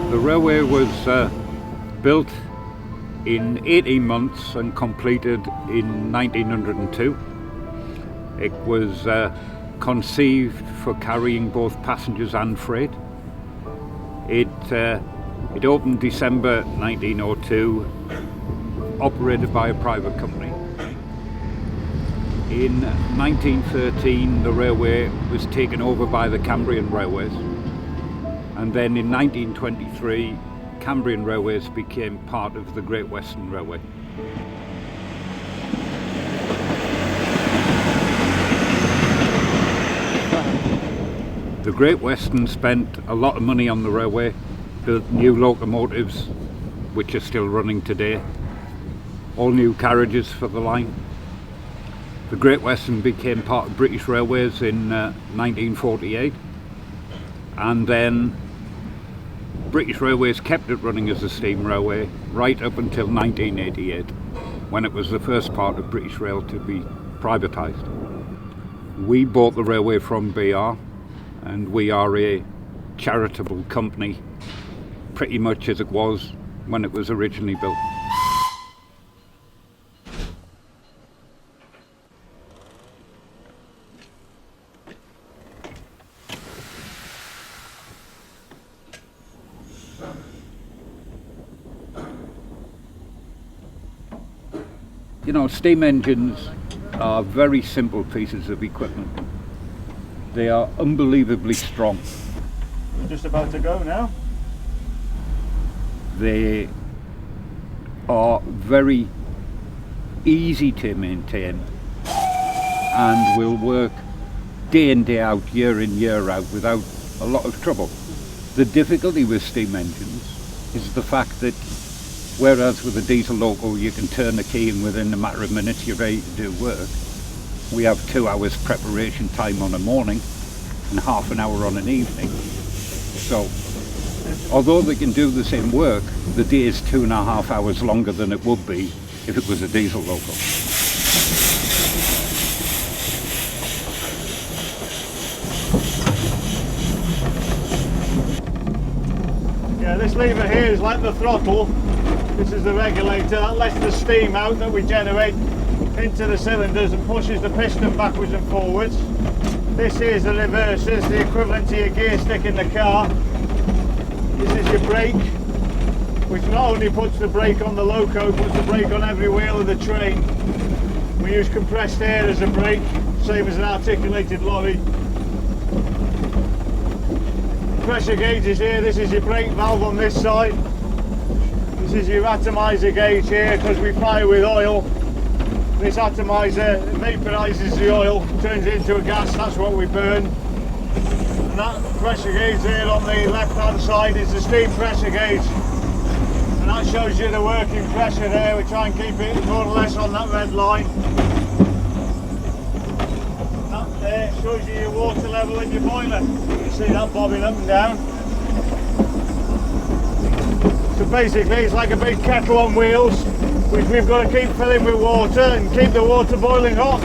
The railway was built in 18 months and completed in 1902. It was conceived for carrying both passengers and freight. It opened December 1902, operated by a private company. In 1913 the railway was taken over by the Cambrian Railways, and then in 1923 Cambrian Railways became part of the Great Western Railway. The Great Western spent a lot of money on the railway, built new locomotives which are still running today, all new carriages for the line. The Great Western became part of British Railways in 1948, and then British Railways kept it running as a steam railway right up until 1988, when it was the first part of British Rail to be privatised. We bought the railway from BR, and we are a charitable company, pretty much as it was when it was originally built. You know, steam engines are very simple pieces of equipment. They are unbelievably strong. We're just about to go now. They are very easy to maintain and will work day in, day out, year in, year out without a lot of trouble. The difficulty with steam engines is the fact that whereas with a diesel loco you can turn the key and within a matter of minutes you're ready to do work, we have 2 hours preparation time on a morning and half an hour on an evening. So although they can do the same work, the day is 2.5 hours longer than it would be if it was a diesel loco. Yeah, this lever here is like the throttle. This is the regulator that lets the steam out that we generate into the cylinders and pushes the piston backwards and forwards. This here is the reverser, the equivalent to your gear stick in the car. This is your brake, which not only puts the brake on the loco, puts the brake on every wheel of the train. We use compressed air as a brake, same as an articulated lorry. Pressure gauge is here. This is your brake valve on this side. This is your atomizer gauge here, because we fire with oil. This atomizer vaporizes the oil, turns it into a gas, that's what we burn. And that pressure gauge there on the left hand side is the steam pressure gauge. And that shows you the working pressure there. We try and keep it more or less on that red line. That there shows you your water level in your boiler. You can see that bobbing up and down. basically it's like a big kettle on wheels, which we've got to keep filling with water and keep the water boiling hot.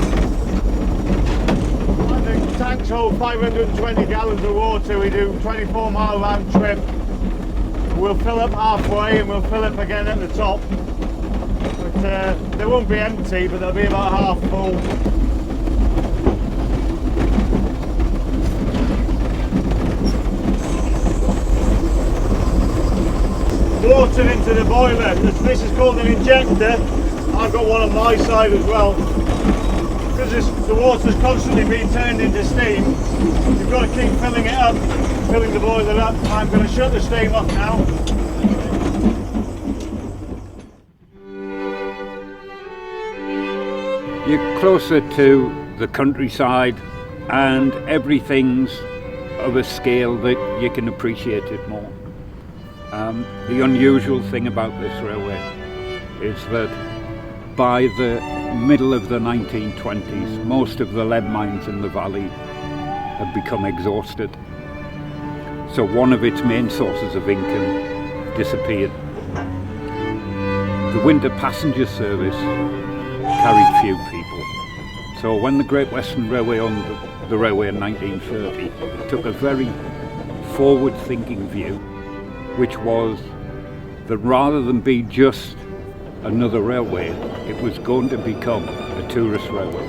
And the tanks hold 520 gallons of water. We do 24-mile round trip. We'll fill up halfway and we'll fill up again at the top. But they won't be empty, but they'll be about half full. Water into the boiler. This is called an injector. I've got one on my side as well. Because the water's constantly being turned into steam, you've got to keep filling it up, filling the boiler up. I'm going to shut the steam off now. You're closer to the countryside and everything's of a scale that you can appreciate it more. The unusual thing about this railway is that by the middle of the 1920s, most of the lead mines in the valley had become exhausted. So one of its main sources of income disappeared. The winter passenger service carried few people. So when the Great Western Railway owned the railway in 1930, it took a very forward-thinking view, which was that rather than be just another railway, it was going to become a tourist railway.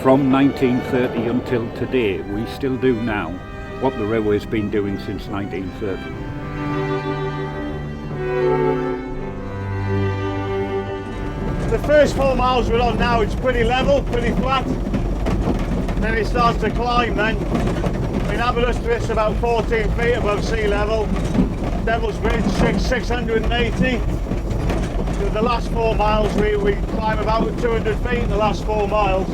From 1930 until today, we still do now what the railway's been doing since 1930. The first 4 miles we're on now, it's pretty level, pretty flat. Then it starts to climb then. In Aberystwyth, about 14 feet above sea level. Devil's Bridge, 680. So the last 4 miles we climb about 200 feet in the last 4 miles.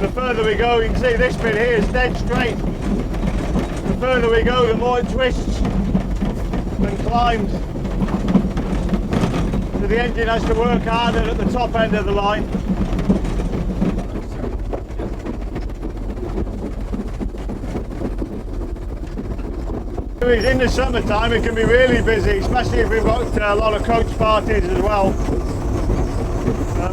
The further we go, you can see this bit here is dead straight. The further we go, the more it twists and climbs. So the engine has to work harder at the top end of the line. In the summertime it can be really busy, especially if we've got a lot of coach parties as well.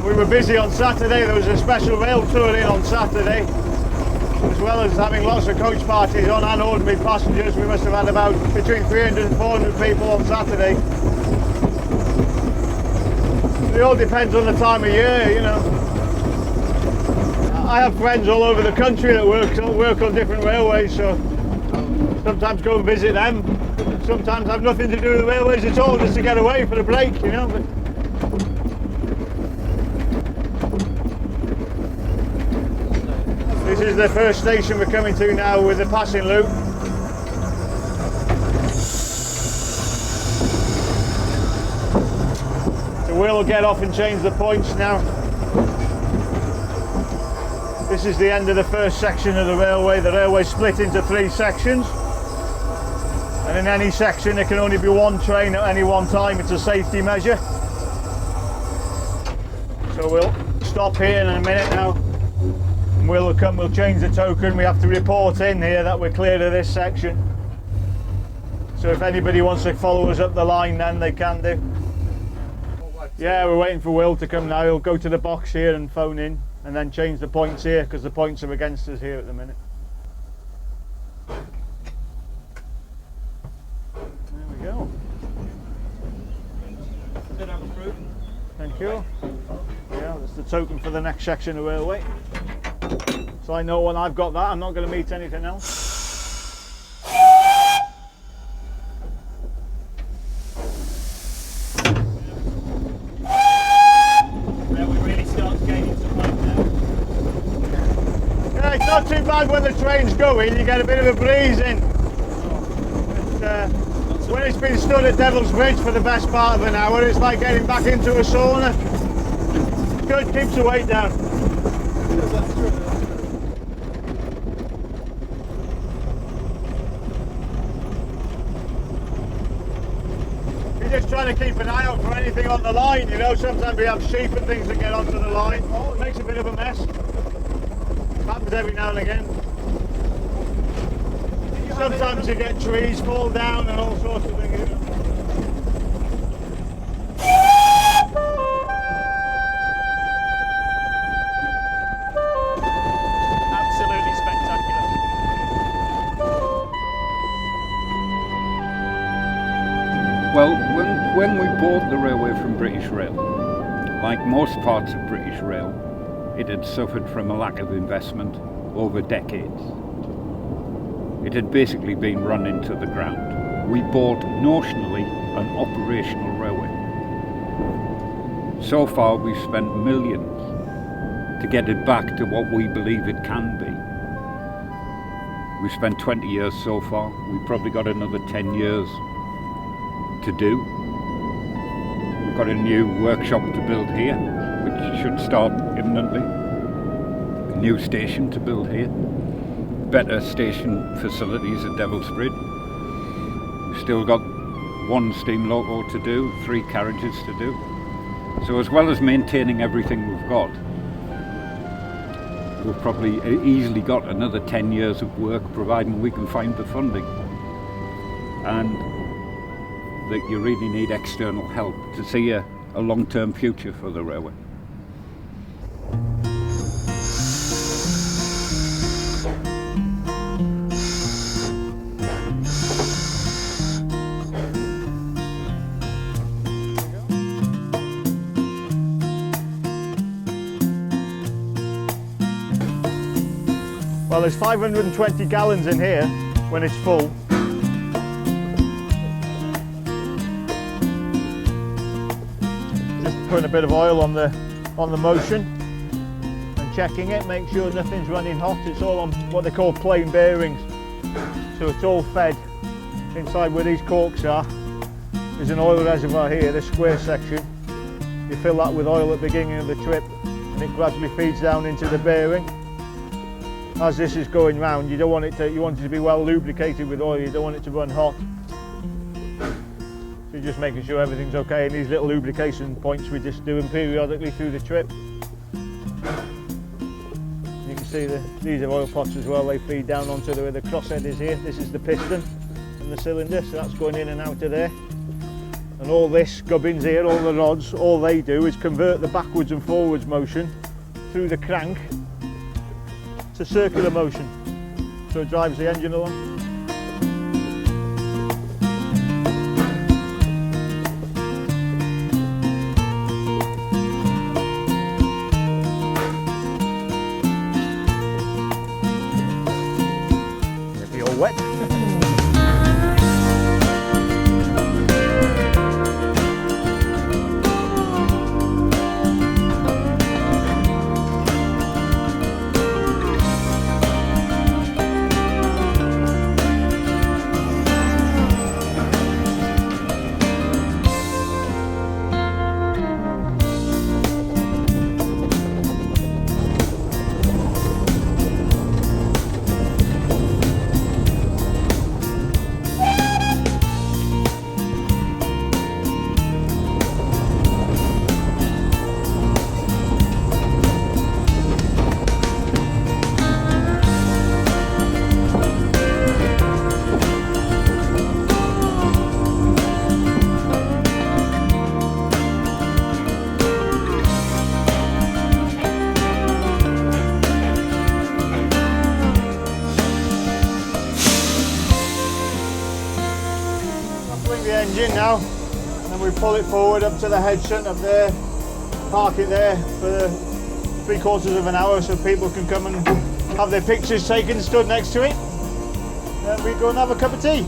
We were busy on Saturday. There was a special rail tour in on Saturday, as well as having lots of coach parties on and ordinary passengers. We must have had about between 300 and 400 people on Saturday. It all depends on the time of year, you know. I have friends all over the country that work on different railways, so sometimes go and visit them. Sometimes have nothing to do with the railways at all, just to get away for a break, you know. But this is the first station we're coming to now with the passing loop. So we'll get off and change the points now. This is the end of the first section of the railway. The railway split into 3 sections. And in any section there can only be 1 train at any one time. It's a safety measure. So we'll stop here in a minute now. And we'll change the token. We have to report in here that we're clear of this section. So if anybody wants to follow us up the line, then they can do. Yeah, we're waiting for Will to come now. He'll go to the box here and phone in and then change the points here, because the points are against us here at the minute. There we go. Thank you. Yeah, that's the token for the next section of railway. So I know when I've got that, I'm not going to meet anything else. Not too bad when the train's going, you get a bit of a breeze in. But, when it's been stood at Devil's Bridge for the best part of an hour, it's like getting back into a sauna. Good, keeps the weight down. You're just trying to keep an eye out for anything on the line, you know. Sometimes we have sheep and things that get onto the line. It makes a bit of a mess. Happens every now and again. Sometimes you get trees fall down and all sorts of things. Absolutely spectacular. Well, when we bought the railway from British Rail, like most parts of British Rail, it had suffered from a lack of investment over decades. It had basically been run into the ground. We bought notionally an operational railway. So far we've spent millions to get it back to what we believe it can be. We've spent 20 years so far. We've probably got another 10 years to do. We've got a new workshop to build here, which should start imminently. A new station to build here. Better station facilities at Devil's Bridge. We've still got one steam loco to do, 3 carriages to do. So as well as maintaining everything we've got, we've probably easily got another 10 years of work, providing we can find the funding. And that you really need external help to see a long-term future for the railway. Well, there's 520 gallons in here when it's full. Just putting a bit of oil on the motion and checking it, make sure nothing's running hot. It's all on what they call plain bearings, so it's all fed. Inside where these corks are, there's an oil reservoir here, this square section. You fill that with oil at the beginning of the trip and it gradually feeds down into the bearing. As this is going round, you want it to be well lubricated with oil, you don't want it to run hot. So you're just making sure everything's okay, and these little lubrication points we just do them periodically through the trip. You can see these are oil pots as well, they feed down onto where the crosshead is here. This is the piston and the cylinder, so that's going in and out of there. And all this gubbins here, all the rods, all they do is convert the backwards and forwards motion through the crank to circular motion, so it drives the engine along. It'll be all wet. Engine now, and then we pull it forward up to the head shunt up there, park it there for 3/4 of an hour so people can come and have their pictures taken, stood next to it, and we go and have a cup of tea.